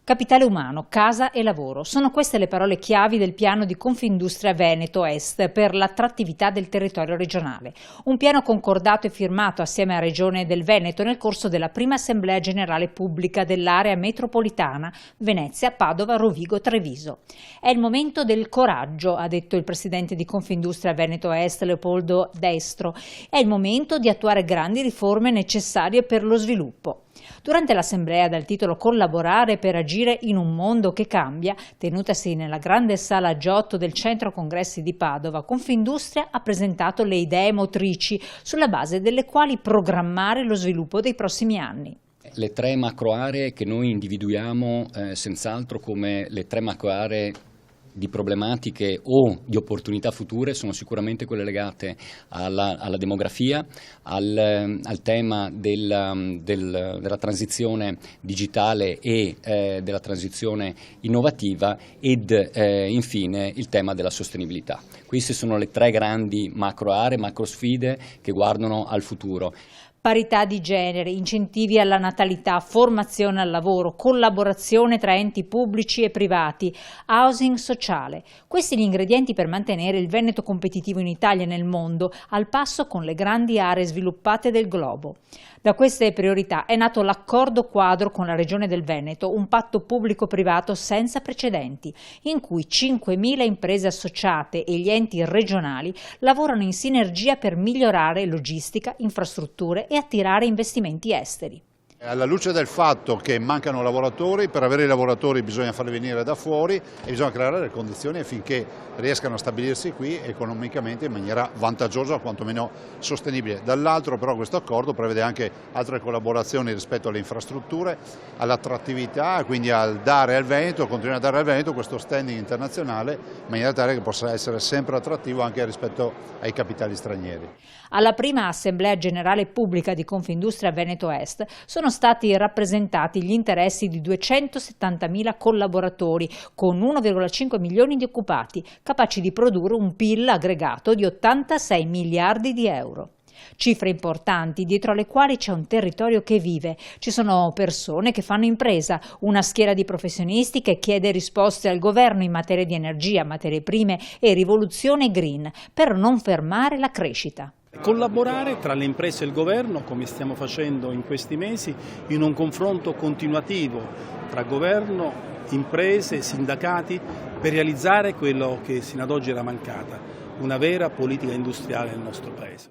Capitale umano, casa e lavoro. Sono queste le parole chiavi del piano di Confindustria Veneto Est per l'attrattività del territorio regionale. Un piano concordato e firmato assieme a Regione del Veneto nel corso della prima Assemblea Generale Pubblica dell'area metropolitana Venezia, Padova, Rovigo, Treviso. È il momento del coraggio, ha detto il presidente di Confindustria Veneto Est, Leopoldo Destro. È il momento di attuare grandi riforme necessarie per lo sviluppo. Durante l'assemblea dal titolo Collaborare per agire in un mondo che cambia, tenutasi nella grande sala Giotto del Centro Congressi di Padova, Confindustria ha presentato le idee motrici sulla base delle quali programmare lo sviluppo dei prossimi anni. Le tre macro aree che noi individuiamo senz'altro come le tre macro aree di problematiche o di opportunità future sono sicuramente quelle legate alla demografia, al tema della transizione digitale e della transizione innovativa ed infine il tema della sostenibilità. Queste sono le tre grandi macro aree, macro sfide che guardano al futuro. Parità di genere, incentivi alla natalità, formazione al lavoro, collaborazione tra enti pubblici e privati, housing sociale. Questi gli ingredienti per mantenere il Veneto competitivo in Italia e nel mondo, al passo con le grandi aree sviluppate del globo. Da queste priorità è nato l'accordo quadro con la Regione del Veneto, un patto pubblico-privato senza precedenti, in cui 5.000 imprese associate e gli enti regionali lavorano in sinergia per migliorare logistica, infrastrutture e attirare investimenti esteri. Alla luce del fatto che mancano lavoratori, per avere i lavoratori bisogna farli venire da fuori e bisogna creare le condizioni affinché riescano a stabilirsi qui economicamente in maniera vantaggiosa o quantomeno sostenibile. Dall'altro però questo accordo prevede anche altre collaborazioni rispetto alle infrastrutture, all'attrattività, quindi al dare al Veneto, continuare a dare al Veneto questo standing internazionale in maniera tale che possa essere sempre attrattivo anche rispetto ai capitali stranieri. Alla prima Assemblea Generale Pubblica di Confindustria Veneto Est sono stati rappresentati gli interessi di 270.000 collaboratori con 1,5 milioni di occupati, capaci di produrre un PIL aggregato di 86 miliardi di euro. Cifre importanti dietro alle quali c'è un territorio che vive, ci sono persone che fanno impresa, una schiera di professionisti che chiede risposte al governo in materia di energia, materie prime e rivoluzione green per non fermare la crescita. Collaborare tra le imprese e il governo, come stiamo facendo in questi mesi, in un confronto continuativo tra governo, imprese, sindacati, per realizzare quello che sino ad oggi era mancata, una vera politica industriale nel nostro Paese.